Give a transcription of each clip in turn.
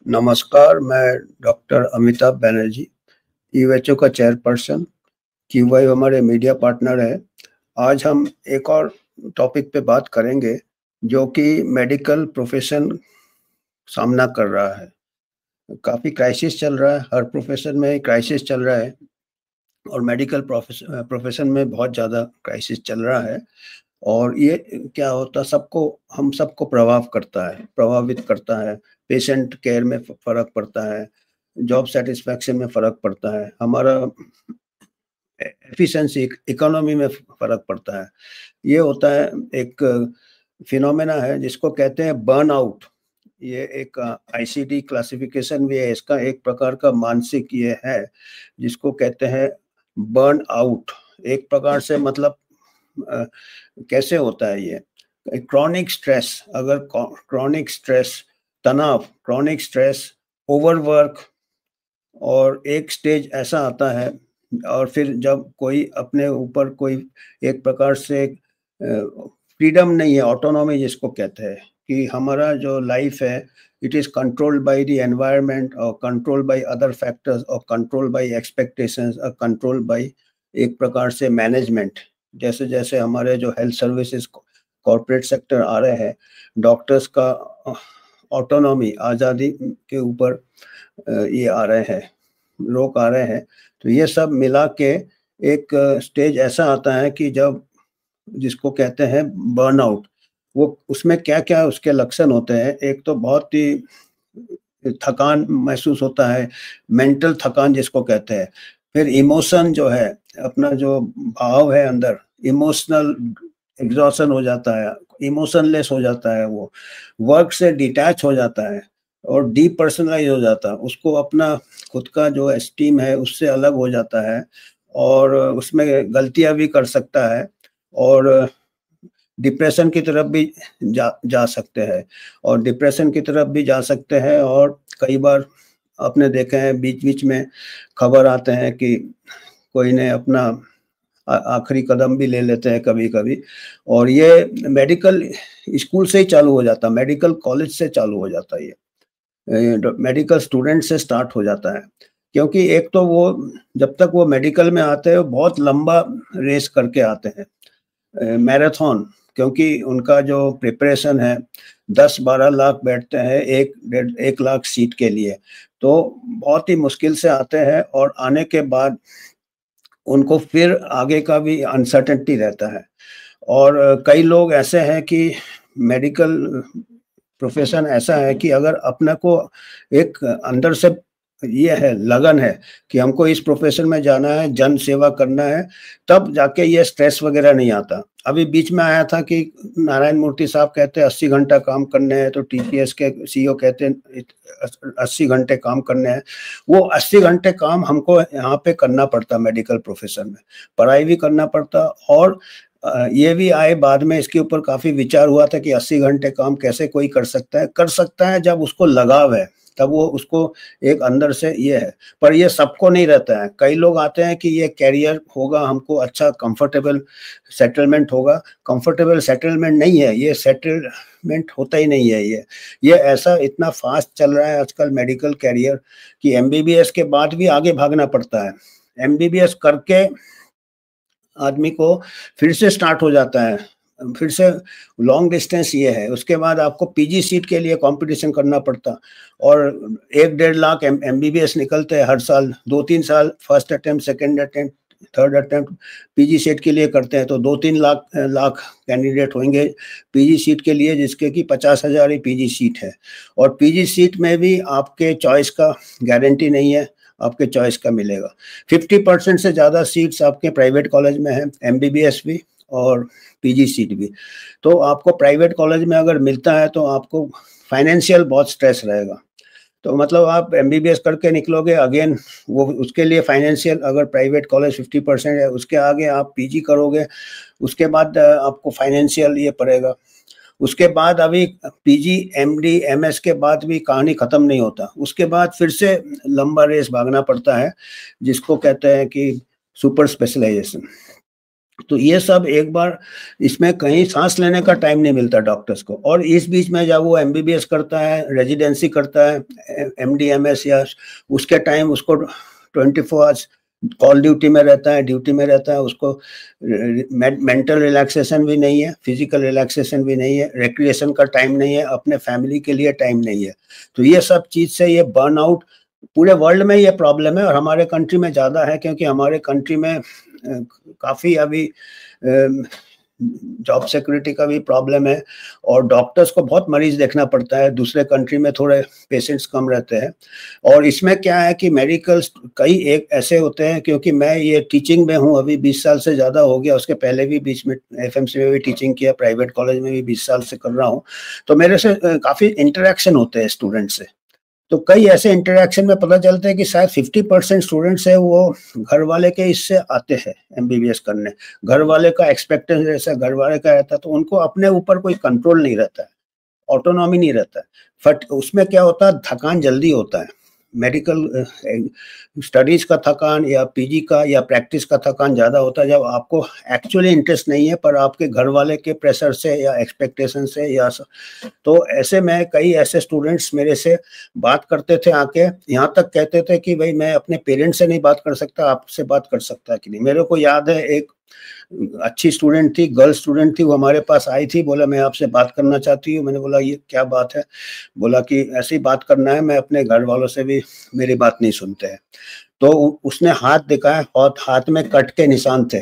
नमस्कार, मैं डॉक्टर अमिताभ बनर्जी, यूएचओ का चेयरपर्सन, क्यूवाई हमारे मीडिया पार्टनर है। आज हम एक और टॉपिक पे बात करेंगे जो कि मेडिकल प्रोफेशन सामना कर रहा है। काफ़ी क्राइसिस चल रहा है, हर प्रोफेशन में क्राइसिस चल रहा है और मेडिकल प्रोफेशन में बहुत ज़्यादा क्राइसिस चल रहा है। और ये क्या होता हम सबको प्रभावित करता है। पेशेंट केयर में फ़र्क पड़ता है, जॉब सैटिस्फैक्शन में फ़र्क पड़ता है, हमारा एफिशिएंसी इकोनॉमी में फ़र्क पड़ता है। ये होता है एक फिनोमेना है जिसको कहते हैं बर्नआउट। ये एक आईसीडी क्लासिफिकेशन भी है, इसका एक प्रकार का मानसिक ये है जिसको कहते हैं बर्नआउट। एक प्रकार से मतलब कैसे होता है ये क्रॉनिक स्ट्रेस, अगर क्रॉनिक स्ट्रेस, तनाव, क्रॉनिक स्ट्रेस, ओवरवर्क और एक स्टेज ऐसा आता है और फिर जब कोई अपने ऊपर कोई एक प्रकार से फ्रीडम नहीं है, ऑटोनॉमी जिसको कहते हैं कि हमारा जो लाइफ है it is controlled by the environment और कंट्रोल्ड बाय अदर फैक्टर्स और कंट्रोल्ड बाय एक्सपेक्टेशंस और कंट्रोल्ड बाय एक प्रकार से मैनेजमेंट। जैसे जैसे हमारे जो हेल्थ सर्विसेज कॉर्पोरेट सेक्टर आ रहे हैं, डॉक्टर्स का ऑटोनॉमी, आज़ादी के ऊपर ये आ रहे हैं, लोग आ रहे हैं। तो ये सब मिला के एक स्टेज ऐसा आता है कि जब जिसको कहते हैं बर्नआउट। वो उसमें क्या-क्या उसके लक्षण होते हैं। एक तो बहुत ही थकान महसूस होता है, मेंटल थकान जिसको कहते हैं। फिर इमोशन जो है, अपना जो भाव है अंदर, इमोशनल एग्जॉशन हो जाता है, इमोशनलेस हो जाता है, वो वर्क से डिटैच हो जाता है और डीपर्सनलाइज हो जाता है। उसको अपना खुद का जो एस्टीम है उससे अलग हो जाता है और उसमें गलतियाँ भी कर सकता है और डिप्रेशन की तरफ भी जा सकते हैं और डिप्रेशन की तरफ भी जा सकते हैं। और कई बार आपने देखे हैं बीच-बीच में खबर आते हैं कि कोई ने अपना आखिरी कदम भी ले लेते हैं कभी-कभी। और ये मेडिकल स्कूल से ही चालू हो जाता है, मेडिकल कॉलेज से चालू हो जाता है ये। मेडिकल स्टूडेंट से स्टार्ट हो जाता है, क्योंकि एक तो वो जब तक वो मेडिकल में आते हैं बहुत लंबा रेस करके आते हैं, मैराथन, क्योंकि उनका जो प्रिपरेशन है 10-12 लाख बैठते हैं 1 लाख सीट के लिए, तो बहुत ही मुश्किल से आते हैं और आने के बाद उनको फिर आगे का भी अनसर्टेनिटी रहता है। और कई लोग ऐसे हैं कि मेडिकल प्रोफेशन ऐसा है कि अगर अपने को एक अंदर से ये है, लगन है कि हमको इस प्रोफेशन में जाना है, जन सेवा करना है, तब जाके ये स्ट्रेस वगैरह नहीं आता। अभी बीच में आया था कि नारायण मूर्ति साहब कहते हैं 80 घंटा काम करने हैं, तो टीसीएस के सीईओ कहते हैं 80 घंटे काम करने हैं। वो 80 घंटे काम हमको यहाँ पे करना पड़ता मेडिकल प्रोफेशन में, पढ़ाई भी करना पड़ता। और ये भी आए बाद में, इसके ऊपर काफ़ी विचार हुआ था कि 80 घंटे काम कैसे कोई कर सकता है जब उसको लगाव है, तब वो उसको एक अंदर से ये है। पर ये सबको नहीं रहता है। कई लोग आते हैं कि ये करियर होगा, हमको अच्छा कंफर्टेबल सेटलमेंट होगा। कंफर्टेबल सेटलमेंट नहीं है, ये सेटलमेंट होता ही नहीं है। ये ऐसा इतना फास्ट चल रहा है आजकल मेडिकल करियर कि एमबीबीएस के बाद भी आगे भागना पड़ता है। एमबीबीएस करके आदमी को फिर से स्टार्ट हो जाता है, फिर से लॉन्ग डिस्टेंस ये है। उसके बाद आपको पीजी सीट के लिए कंपटीशन करना पड़ता और 1-1.5 लाख एमबीबीएस निकलते हैं हर साल। 2-3 साल first attempt, second attempt, third attempt PG seat के लिए करते हैं, तो 2-3 लाख कैंडिडेट होंगे पीजी सीट के लिए, जिसके कि 50,000 ही पीजी सीट है। और पीजी सीट में भी आपके चॉइस का गारंटी नहीं है, आपके चॉइस का मिलेगा। 50% से ज़्यादा सीट्स आपके प्राइवेट कॉलेज में हैं, एमबीबीएस भी और पीजी सीट भी। तो आपको प्राइवेट कॉलेज में अगर मिलता है तो आपको फाइनेंशियल बहुत स्ट्रेस रहेगा। तो मतलब आप एमबीबीएस करके निकलोगे, अगेन वो उसके लिए फाइनेंशियल, अगर प्राइवेट कॉलेज 50% है, उसके आगे आप पीजी करोगे, उसके बाद आपको फाइनेंशियल ये पड़ेगा। उसके बाद अभी पीजी, एमडी, एमएस के बाद भी कहानी ख़त्म नहीं होता। उसके बाद फिर से लंबा रेस भागना पड़ता है, जिसको कहते हैं कि सुपर स्पेशलाइजेशन। तो ये सब एक बार इसमें कहीं सांस लेने का टाइम नहीं मिलता डॉक्टर्स को। और इस बीच में जब वो एमबीबीएस करता है, रेजिडेंसी करता है, एमडीएमएस, या उसके टाइम उसको 24 आवर्स कॉल ड्यूटी में रहता है, ड्यूटी में रहता है, उसको मेंटल रिलैक्सेशन भी नहीं है, फिजिकल रिलैक्सेशन भी नहीं है, रिक्रिएशन का टाइम नहीं है, अपने फैमिली के लिए टाइम नहीं है। तो ये सब चीज से ये बर्नआउट पूरे वर्ल्ड में ये प्रॉब्लम है, और हमारे कंट्री में ज़्यादा है, क्योंकि हमारे कंट्री में काफ़ी अभी जॉब सिक्योरिटी का भी प्रॉब्लम है, और डॉक्टर्स को बहुत मरीज देखना पड़ता है। दूसरे कंट्री में थोड़े पेशेंट्स कम रहते हैं। और इसमें क्या है कि मेडिकल कई एक ऐसे होते हैं, क्योंकि मैं ये टीचिंग में हूँ अभी 20 साल से ज़्यादा हो गया, उसके पहले भी बीच में एफएमसी में भी टीचिंग किया, प्राइवेट कॉलेज में भी 20 साल से कर रहा हूँ। तो मेरे से काफ़ी इंटरेक्शन होते हैं स्टूडेंट से। तो कई ऐसे इंटरेक्शन में पता चलता है कि शायद 50% स्टूडेंट्स है वो घर वाले के इससे आते हैं एमबीबीएस करने, घर वाले का एक्सपेक्टेंस ऐसा घर वाले का रहता है, तो उनको अपने ऊपर कोई कंट्रोल नहीं रहता है, ऑटोनॉमी नहीं रहता है। बट उसमें क्या होता है, थकान जल्दी होता है। मेडिकल स्टडीज का थकान या पीजी का या प्रैक्टिस का थकान ज़्यादा होता है जब आपको एक्चुअली इंटरेस्ट नहीं है, पर आपके घर वाले के प्रेशर से या एक्सपेक्टेशन से या तो ऐसे में कई ऐसे स्टूडेंट्स मेरे से बात करते थे आके, यहाँ तक कहते थे कि भाई मैं अपने पेरेंट्स से नहीं बात कर सकता, आपसे बात कर सकता है कि नहीं। मेरे को याद है एक अच्छी स्टूडेंट थी, गर्ल स्टूडेंट थी, वो हमारे पास आई थी, बोला मैं आपसे बात करना चाहती हूँ। मैंने बोला ये क्या बात है? बोला कि ऐसे ही बात करना है, मैं अपने घर वालों से भी मेरी बात नहीं सुनते हैं। तो उसने हाथ दिखाया और हाथ में कट के निशान थे।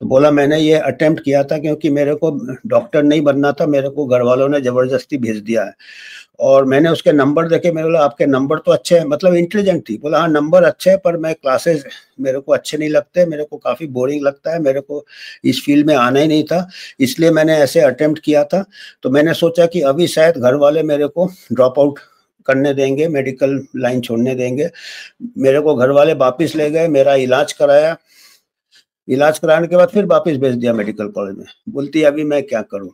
तो बोला मैंने ये अटेम्प्ट किया था क्योंकि मेरे को डॉक्टर नहीं बनना था, मेरे को घर वालों ने जबरदस्ती भेज दिया है। और मैंने उसके नंबर देखे, मैंने बोला आपके नंबर तो अच्छे हैं, मतलब इंटेलिजेंट थी। बोला हाँ नंबर अच्छे हैं, पर मैं क्लासेस मेरे को अच्छे नहीं लगते, मेरे को काफ़ी बोरिंग लगता है, मेरे को इस फील्ड में आना ही नहीं था, इसलिए मैंने ऐसे अटेम्प्ट किया था। तो मैंने सोचा कि अभी शायद घर वाले मेरे को ड्रॉप आउट करने देंगे, मेडिकल लाइन छोड़ने देंगे। मेरे को घर वाले वापस ले गए, मेरा इलाज कराया, इलाज कराने के बाद फिर वापस भेज दिया मेडिकल कॉलेज में। बोलती अभी मैं क्या करूं?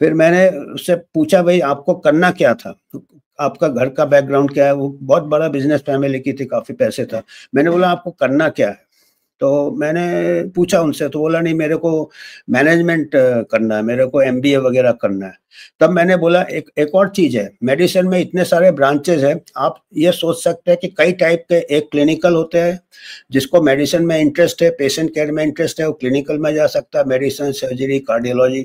फिर मैंने उससे पूछा भाई आपको करना क्या था, आपका घर का बैकग्राउंड क्या है? वो बहुत बड़ा बिजनेस फैमिली की थी, काफी पैसे था। मैंने बोला आपको करना क्या है? तो मैंने पूछा उनसे, तो बोला नहीं मेरे को मैनेजमेंट करना है, मेरे को एमबीए वगैरह करना है। तब मैंने बोला एक और चीज है, मेडिसिन में इतने सारे ब्रांचेस हैं, आप ये सोच सकते हैं कि कई टाइप के, एक क्लिनिकल होते हैं, जिसको मेडिसिन में इंटरेस्ट है, पेशेंट केयर में इंटरेस्ट है, वो क्लिनिकल में जा सकता है, मेडिसिन, सर्जरी, कार्डियोलॉजी,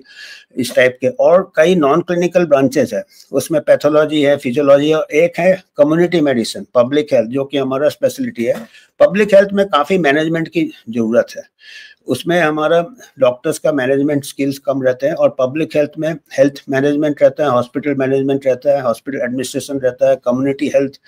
इस टाइप के। और कई नॉन क्लिनिकल ब्रांचेस है, उसमें पैथोलॉजी है, फिजियोलॉजी, और एक है कम्युनिटी मेडिसिन, पब्लिक हेल्थ, जो कि हमारा स्पेशलिटी है। पब्लिक हेल्थ में काफ़ी मैनेजमेंट की ज़रूरत है, उसमें हमारा डॉक्टर्स का मैनेजमेंट स्किल्स कम रहते हैं। और पब्लिक हेल्थ में हेल्थ मैनेजमेंट रहता है, हॉस्पिटल मैनेजमेंट रहता है, हॉस्पिटल एडमिनिस्ट्रेशन रहता है, community health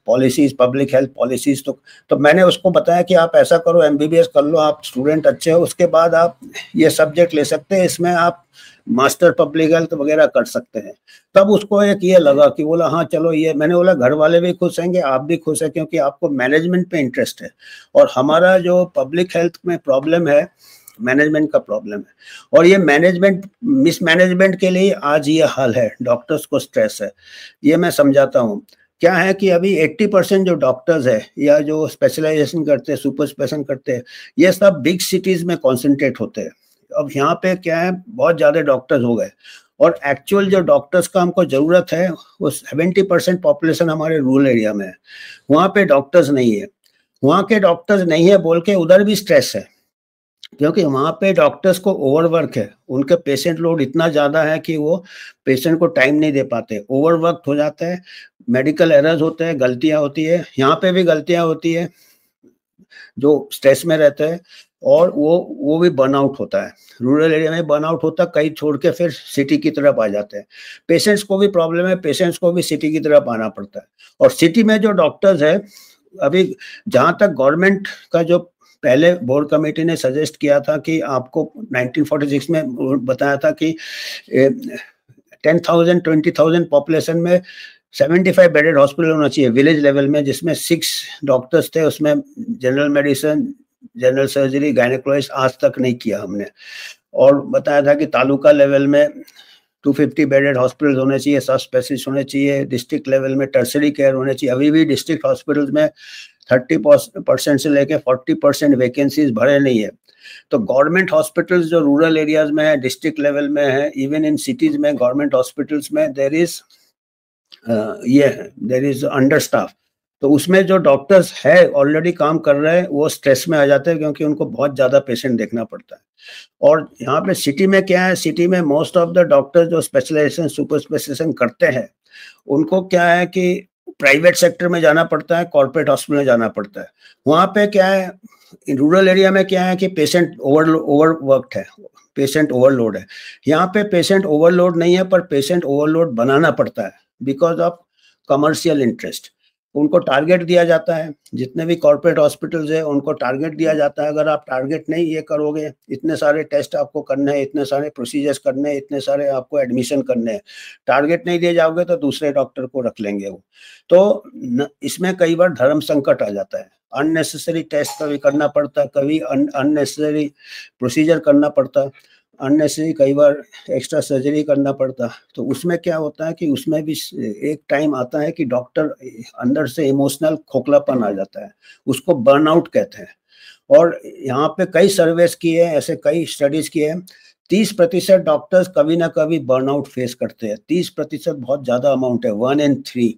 policies, public health policies. तो मैंने उसको बताया कि आप ऐसा करो, एमबीबीएस कर लो, आप स्टूडेंट अच्छे हो, उसके बाद आप ये सब्जेक्ट ले सकते हैं, इसमें आप मास्टर पब्लिक हेल्थ वगैरह कर सकते हैं। तब उसको एक ये लगा कि बोला हाँ चलो ये, मैंने बोला घर वाले भी खुश होंगे, आप भी खुश हैं, क्योंकि आपको मैनेजमेंट पे इंटरेस्ट है। और हमारा जो पब्लिक हेल्थ में प्रॉब्लम है, मैनेजमेंट का प्रॉब्लम है, और ये मैनेजमेंट मिसमैनेजमेंट के लिए आज ये हाल है, डॉक्टर्स को स्ट्रेस है। ये मैं समझाता हूँ। क्या है कि अभी 80% जो डॉक्टर्स है या जो स्पेशलाइजेशन करते हैं, सुपर स्पेशल करते हैं, ये सब बिग सिटीज में कॉन्सेंट्रेट होते हैं। अब यहाँ पे क्या है, बहुत ज़्यादा डॉक्टर्स हो गए, और एक्चुअल जो डॉक्टर्स का हमको ज़रूरत है, वो 70% पॉपुलेशन हमारे रूरल एरिया में है, वहाँ पे डॉक्टर्स नहीं है। वहाँ के डॉक्टर्स नहीं है बोल के उधर भी स्ट्रेस है, क्योंकि वहाँ पे डॉक्टर्स को ओवरवर्क है, उनके पेशेंट लोड इतना ज़्यादा है कि वो पेशेंट को टाइम नहीं दे पाते, ओवरवर्क हो जाता है, मेडिकल एरर्स होते हैं, गलतियाँ होती है, यहाँ पे भी गलतियाँ होती है, जो स्ट्रेस में रहते हैं, और वो भी बर्नआउट होता है। रूरल एरिया में बर्नआउट होता है, कई छोड़ के फिर सिटी की तरफ आ जाते हैं। पेशेंट्स को भी प्रॉब्लम है, पेशेंट्स को भी सिटी की तरफ आना पड़ता है। और सिटी में जो डॉक्टर्स है, अभी जहाँ तक गवर्नमेंट का जो पहले बोर्ड कमेटी ने सजेस्ट किया था कि आपको 1946 में बताया था कि 10,000 20,000 पॉपुलेशन में 75 बेडेड हॉस्पिटल होना चाहिए विलेज लेवल में, जिसमें 6 डॉक्टर्स थे, उसमें general medicine, general surgery, gynaecologist आज तक नहीं किया हमने। और बताया था कि तालुका लेवल में 250 बेडेड हॉस्पिटल होने चाहिए, सब स्पेशलिस्ट होने चाहिए, डिस्ट्रिक्ट लेवल में टर्सरी केयर होने चाहिए। अभी भी डिस्ट्रिक्ट हॉस्पिटल्स में 30% से लेकर 40% वैकेंसीज भरे नहीं है। तो गवर्नमेंट हॉस्पिटल्स जो रूरल एरियाज में है, डिस्ट्रिक्ट लेवल में है, इवन इन सिटीज में गवर्नमेंट हॉस्पिटल्स में देयर इज अंडर स्टाफ। तो उसमें जो डॉक्टर्स है ऑलरेडी काम कर रहे हैं वो स्ट्रेस में आ जाते हैं क्योंकि उनको बहुत ज़्यादा पेशेंट देखना पड़ता है। और यहाँ पे सिटी में क्या है, सिटी में मोस्ट ऑफ द डॉक्टर्स जो स्पेशलाइजेशन सुपर स्पेशलाइजेशन करते हैं उनको क्या है कि प्राइवेट सेक्टर में जाना पड़ता है, कॉर्पोरेट हॉस्पिटल में जाना पड़ता है। वहाँ पे क्या है, रूरल एरिया में क्या है कि पेशेंट ओवरवर्कड है, पेशेंट ओवरलोड है। यहाँ पे पेशेंट ओवरलोड नहीं है पर पेशेंट ओवरलोड बनाना पड़ता है बिकॉज ऑफ कमर्शियल इंटरेस्ट। उनको टारगेट दिया जाता है, जितने भी कॉर्पोरेट हॉस्पिटल्स है उनको टारगेट दिया जाता है, अगर आप टारगेट नहीं ये करोगे, इतने सारे टेस्ट आपको करने हैं, इतने सारे प्रोसीजर्स करने हैं, इतने सारे आपको एडमिशन करने हैं, टारगेट नहीं दिए जाओगे तो दूसरे डॉक्टर को रख लेंगे वो। तो इसमें कई बार धर्म संकट आ जाता है, अननेसेसरी टेस्ट कभी करना पड़ता है, कभी अननेसेसरी प्रोसीजर करना पड़ता है, अननेसेसरी कई बार एक्स्ट्रा सर्जरी करना पड़ता। तो उसमें क्या होता है कि उसमें भी एक टाइम आता है कि डॉक्टर अंदर से इमोशनल खोखलापन आ जाता है, उसको बर्नआउट कहते हैं। और यहाँ पे कई सर्वेस किए हैं, ऐसे कई स्टडीज किए हैं, 30% डॉक्टर्स कभी ना कभी बर्नआउट फेस करते हैं। 30% बहुत ज़्यादा अमाउंट है, 1 in 3।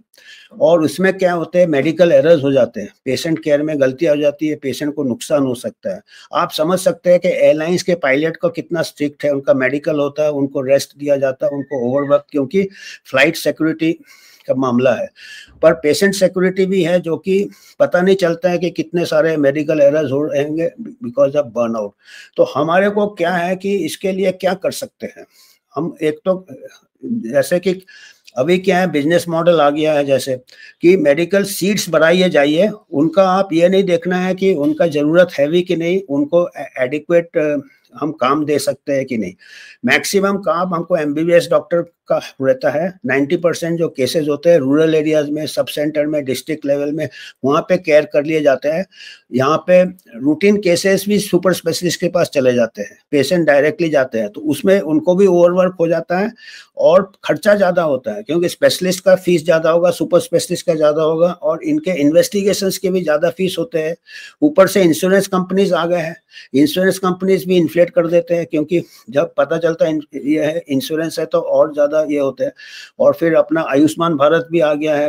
और उसमें क्या होते हैं, मेडिकल एरर्स हो जाते हैं, पेशेंट केयर में गलतियां हो जाती है, पेशेंट को नुकसान हो सकता है। आप समझ सकते हैं कि एयरलाइंस के पायलट को कितना स्ट्रिक्ट है, उनका मेडिकल होता है, उनको रेस्ट दिया जाता है, उनको ओवरवर्क, क्योंकि फ्लाइट सिक्योरिटी का मामला है। पर पेशेंट सिक्योरिटी भी है जो कि पता नहीं चलता है कि कितने सारे मेडिकल एरर्स हो रहेंगे बिकॉज ऑफ बर्नआउट। तो हमारे को क्या है कि इसके लिए क्या कर सकते हैं हम, एक तो जैसे कि अभी क्या है, बिजनेस मॉडल आ गया है जैसे कि मेडिकल सीट्स बढ़ाइए जाइए, उनका आप ये नहीं देखना है कि उनका ज़रूरत है भी कि नहीं, उनको एडिक्वेट हम काम दे सकते हैं कि नहीं। मैक्सिमम काम हमको एमबीबीएस डॉक्टर का रहता है। 90% जो केसेस होते हैं रूरल एरियाज में, सब सेंटर में, डिस्ट्रिक्ट लेवल में, वहाँ पे केयर कर लिए जाते हैं। यहाँ पे रूटीन केसेस भी सुपर स्पेशलिस्ट के पास चले जाते हैं, पेशेंट डायरेक्टली जाते हैं, तो उसमें उनको भी ओवरवर्क हो जाता है और खर्चा ज़्यादा होता है क्योंकि स्पेशलिस्ट का फीस ज़्यादा होगा, सुपर स्पेशलिस्ट का ज़्यादा होगा और इनके इन्वेस्टिगेशंस के भी ज़्यादा फीस होते हैं। ऊपर से इंश्योरेंस कंपनीज आ गए हैं, इंश्योरेंस कंपनीज भी इन्फ्लेट कर देते हैं क्योंकि जब पता चलता है ये है इंश्योरेंस है तो और ज़्यादा ये होते हैं। और फिर अपना आयुष्मान भारत भी आ गया है,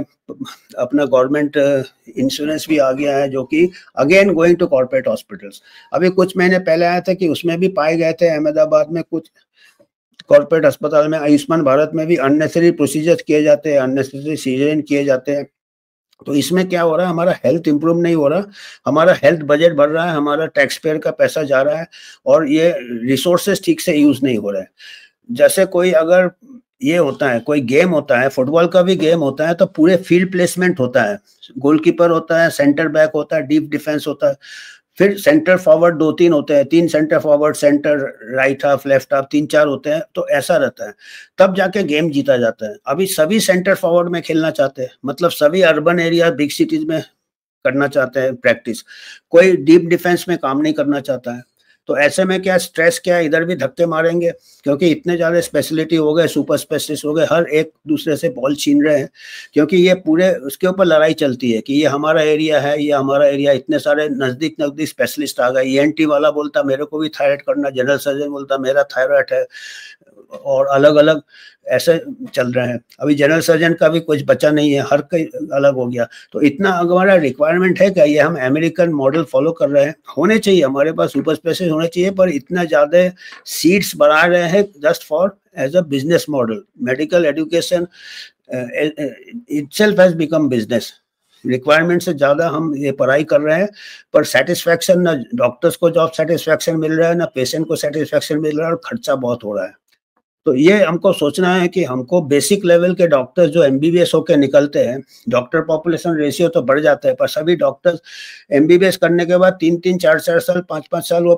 अपना गवर्नमेंट इंश्योरेंस भी आ गया है जो कि again going to corporate hospitals. अभी कुछ महीने पहले आया था कि उसमें भी पाए गए थे अहमदाबाद में कुछ कॉर्पोरेट अस्पताल में, आयुष्मान भारत में भी अननेसेसरी प्रोसीजर्स किए जाते हैं, अननेसेसरी सीजरियन किए जाते हैं। तो इसमें क्या हो रहा है, हमारा हेल्थ इंप्रूव नहीं हो रहा, हमारा हेल्थ बजट बढ़ रहा है, हमारा टैक्स पेयर का पैसा जा रहा है और ये रिसोर्सेज ठीक से यूज नहीं हो रहे हैं। जैसे कोई अगर ये होता है, कोई गेम होता है, फुटबॉल का भी गेम होता है, तो पूरे फील्ड प्लेसमेंट होता है, गोलकीपर होता है, सेंटर बैक होता है, डीप डिफेंस होता है, फिर सेंटर फॉरवर्ड 2-3 होते हैं, 3 centre forward, centre right half, left half, 3-4 होते हैं, तो ऐसा रहता है, तब जाके गेम जीता जाता है। अभी सभी सेंटर फॉरवर्ड में खेलना चाहते हैं, मतलब सभी अर्बन एरिया, बिग सिटीज में करना चाहते हैं प्रैक्टिस, कोई डीप डिफेंस में काम नहीं करना चाहता है। तो ऐसे में क्या स्ट्रेस, क्या इधर भी धक्के मारेंगे क्योंकि इतने ज़्यादा स्पेशलिटी हो गए, सुपर स्पेशलिस्ट हो गए, हर एक दूसरे से बॉल छीन रहे हैं क्योंकि ये पूरे उसके ऊपर लड़ाई चलती है कि ये हमारा एरिया है, ये हमारा एरिया, इतने सारे नज़दीक नज़दीक स्पेशलिस्ट आ गए। ईएनटी वाला बोलता मेरे को भी थायराइड करना, जनरल सर्जन बोलता मेरा थायराइड है, और अलग अलग ऐसे चल रहे हैं। अभी जनरल सर्जन का भी कुछ बचा नहीं है, हर कोई अलग हो गया। तो इतना हमारा रिक्वायरमेंट है क्या, ये हम अमेरिकन मॉडल फॉलो कर रहे हैं? होने चाहिए, हमारे पास सुपर स्पेशलिस्ट होने चाहिए, पर इतना ज़्यादा सीट्स बढ़ा रहे हैं just for as a business model. Medical education itself has become business. Requirement से ज़्यादा हम ये पढ़ाई कर रहे हैं पर सेटिस्फैक्शन, ना डॉक्टर्स को जॉब सेटिस्फैक्शन मिल रहा है, ना पेशेंट को सेटिस्फैक्शन मिल रहा है, और खर्चा बहुत हो रहा है। तो ये हमको सोचना है कि हमको बेसिक लेवल के डॉक्टर्स जो एमबीबीएस होकर निकलते हैं, डॉक्टर पॉपुलेशन रेशियो तो बढ़ जाता है, पर सभी डॉक्टर्स एमबीबीएस करने के बाद 3-3, 4-4 साल, 5-5 साल वो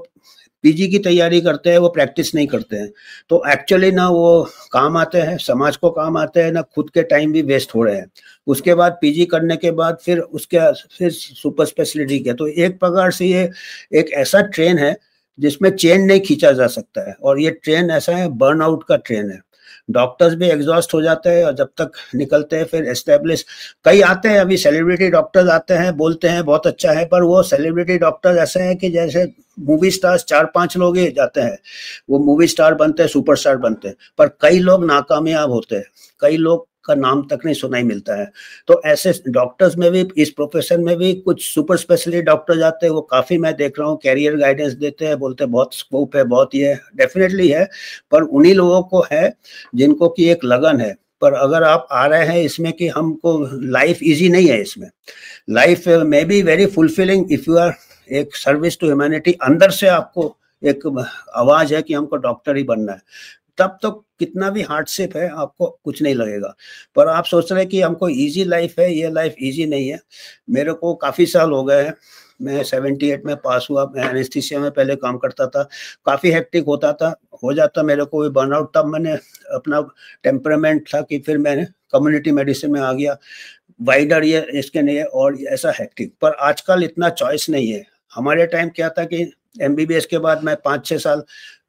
पीजी की तैयारी करते हैं, वो प्रैक्टिस नहीं करते हैं। तो एक्चुअली ना वो काम आते हैं, समाज को काम आते हैं, ना खुद के टाइम भी वेस्ट हो रहे हैं। उसके बाद पीजी करने के बाद फिर सुपर स्पेशलिटी के, तो एक प्रकार से ये एक ऐसा ट्रेन है जिसमें चेन नहीं खींचा जा सकता है, और ये ट्रेन ऐसा है, बर्नआउट का ट्रेन है। डॉक्टर्स भी एग्जॉस्ट हो जाते हैं, और जब तक निकलते हैं फिर एस्टेब्लिश कई आते हैं, अभी सेलिब्रिटी डॉक्टर्स आते हैं, बोलते हैं बहुत अच्छा है, पर वो सेलिब्रिटी डॉक्टर्स ऐसे हैं कि जैसे मूवी स्टार्स 4-5 लोग ही जाते हैं, वो मूवी स्टार बनते हैं, सुपरस्टार बनते हैं, पर कई लोग नाकामयाब होते हैं, कई लोग का नाम तक नहीं सुनाई मिलता है। तो ऐसे डॉक्टर्स में भी, इस प्रोफेशन में भी कुछ सुपर स्पेशलिटी डॉक्टर जाते हैं, वो काफ़ी मैं देख रहा हूँ कैरियर गाइडेंस देते हैं, बोलते हैं बहुत स्कोप है, बहुत ये है, डेफिनेटली है, पर उन्हीं लोगों को है जिनको की एक लगन है। पर अगर आप आ रहे हैं इसमें कि हमको लाइफ इजी नहीं है, इसमें life may be very fulfilling if you are एक सर्विस टू ह्यूमैनिटी, अंदर से आपको एक आवाज है कि हमको डॉक्टर ही बनना है, तब तो कितना भी हार्डशिप है आपको कुछ नहीं लगेगा। पर आप सोच रहे हैं कि हमको इजी लाइफ है, ये लाइफ इजी नहीं है। मेरे को काफ़ी साल हो गए हैं, मैं 78 में पास हुआ, मैं एनेस्थीसिया में पहले काम करता था, काफ़ी हेक्टिक होता था, हो जाता मेरे को भी बर्नआउट, तब मैंने अपना टेम्परामेंट था कि फिर मैंने कम्युनिटी मेडिसिन में आ गया, वाइडर ये इसके नहीं है और ऐसा हेक्टिक। पर आजकल इतना चॉइस नहीं है। हमारे टाइम क्या था कि एमबीबीएस के बाद मैं 5-6 साल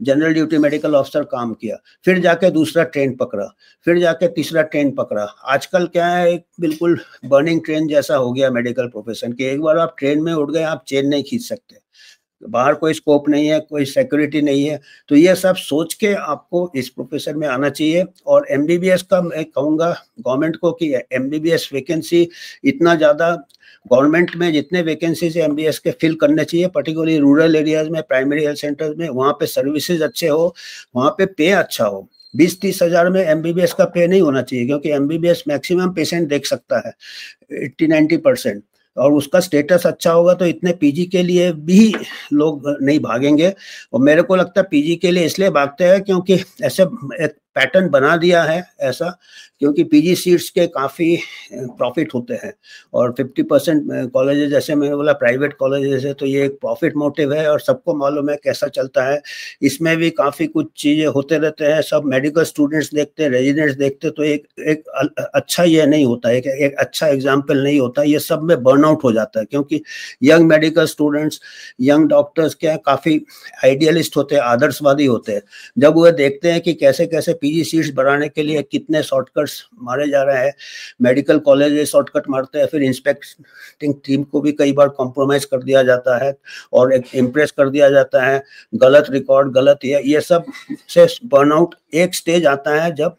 जनरल ड्यूटी मेडिकल ऑफिसर काम किया, फिर जाके दूसरा ट्रेन पकड़ा, फिर जाके तीसरा ट्रेन पकड़ा। आजकल क्या है, एक बिल्कुल बर्निंग ट्रेन जैसा हो गया मेडिकल प्रोफेशन कि एक बार आप ट्रेन में उठ गए, आप चेन नहीं खींच सकते, बाहर कोई स्कोप नहीं है, कोई सिक्योरिटी नहीं है। तो ये सब सोच के आपको इस प्रोफेशन में आना चाहिए। और एमबीबीएस का मैं कहूँगा गवर्नमेंट को कि एमबीबीएस वैकेंसी इतना ज़्यादा, गवर्नमेंट में जितने वैकेंसीज एमबीबीएस के फिल करने चाहिए, पर्टिकुलरली रूरल एरियाज में, प्राइमरी हेल्थ सेंटर्स में, वहाँ पे सर्विसेज अच्छे हो, वहाँ पे पे अच्छा हो। 20-30 हज़ार में एमबीबीएस का पे नहीं होना चाहिए, क्योंकि एमबीबीएस मैक्सिमम पेशेंट देख सकता है 80-90%, और उसका स्टेटस अच्छा होगा तो इतने पीजी के लिए भी लोग नहीं भागेंगे। और मेरे को लगता है पीजी के लिए इसलिए भागते हैं क्योंकि ऐसे एक पैटर्न बना दिया है ऐसा, क्योंकि पीजी सीट्स के काफ़ी प्रॉफिट होते हैं, और 50% कॉलेजेस, जैसे मैंने बोला प्राइवेट कॉलेजेस है, तो ये एक प्रॉफिट मोटिव है, और सबको मालूम है कैसा चलता है। इसमें भी काफ़ी कुछ चीज़ें होते रहते हैं, सब मेडिकल स्टूडेंट्स देखते हैं, रेजिडेंट्स देखते, तो एक अच्छा ये नहीं होता है, एक अच्छा एग्जाम्पल नहीं होता, ये सब में बर्नआउट हो जाता है। क्योंकि young medical students, young doctors क्या काफ़ी आइडियलिस्ट होते हैं, आदर्शवादी होते हैं। जब वो देखते हैं कि कैसे कैसे पीजी सीट्स बढ़ाने के लिए कितने शॉर्टकट्स मारे जा रहे हैं, मेडिकल कॉलेज शॉर्टकट मारते हैं, फिर इंस्पेक्टिंग टीम को भी कई बार कॉम्प्रोमाइज कर दिया जाता है और एक इम्प्रेस कर दिया जाता है, गलत रिकॉर्ड, गलत ये सब से बर्नआउट एक स्टेज आता है जब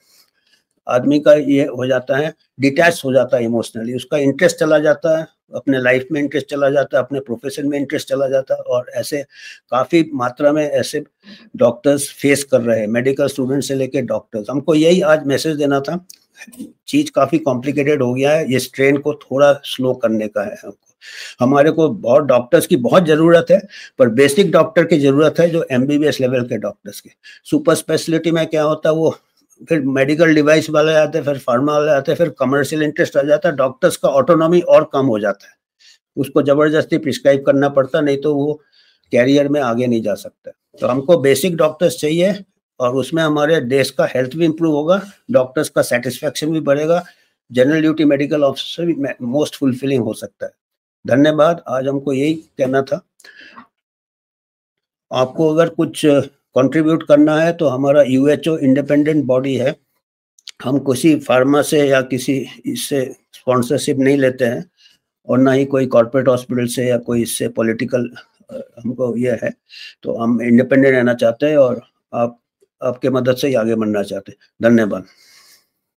आदमी का ये हो जाता है, डिटैच हो जाता है इमोशनली, उसका इंटरेस्ट चला जाता है, अपने लाइफ में इंटरेस्ट चला जाता है, अपने प्रोफेशन में इंटरेस्ट चला जाता है। और ऐसे काफ़ी मात्रा में ऐसे डॉक्टर्स फेस कर रहे हैं, मेडिकल स्टूडेंट से लेकर डॉक्टर्स। हमको यही आज मैसेज देना था, चीज़ काफ़ी कॉम्प्लिकेटेड हो गया है, इस ट्रेन को थोड़ा स्लो करने का है हमको। हमारे को बहुत डॉक्टर्स की बहुत ज़रूरत है, पर बेसिक डॉक्टर की ज़रूरत है जो एमबीबीएस लेवल के डॉक्टर्स की। सुपर स्पेशलिटी में क्या होता है, वो फिर मेडिकल डिवाइस वाले आते हैं, फिर फार्मा वाले आते हैं, फिर कमर्शियल इंटरेस्ट आ जाता है, डॉक्टर्स का ऑटोनॉमी और कम हो जाता है, उसको जबरदस्ती प्रिस्क्राइब करना पड़ता, नहीं तो वो कैरियर में आगे नहीं जा सकता। तो हमको बेसिक डॉक्टर्स चाहिए, और उसमें हमारे देश का हेल्थ भी इम्प्रूव होगा, डॉक्टर्स का सेटिस्फैक्शन भी बढ़ेगा, जनरल ड्यूटी मेडिकल ऑफिसर भी मोस्ट फुलफिलिंग हो सकता है। धन्यवाद, आज हमको यही कहना था। आपको अगर कुछ कंट्रीब्यूट करना है तो हमारा यूएचओ इंडिपेंडेंट बॉडी है, हम किसी फार्मा से या किसी इससे स्पॉन्सरशिप नहीं लेते हैं, और ना ही कोई कॉर्पोरेट हॉस्पिटल से या कोई इससे पॉलिटिकल हमको ये है। तो हम इंडिपेंडेंट रहना चाहते हैं, और आपके मदद से ही आगे बढ़ना चाहते हैं। धन्यवाद।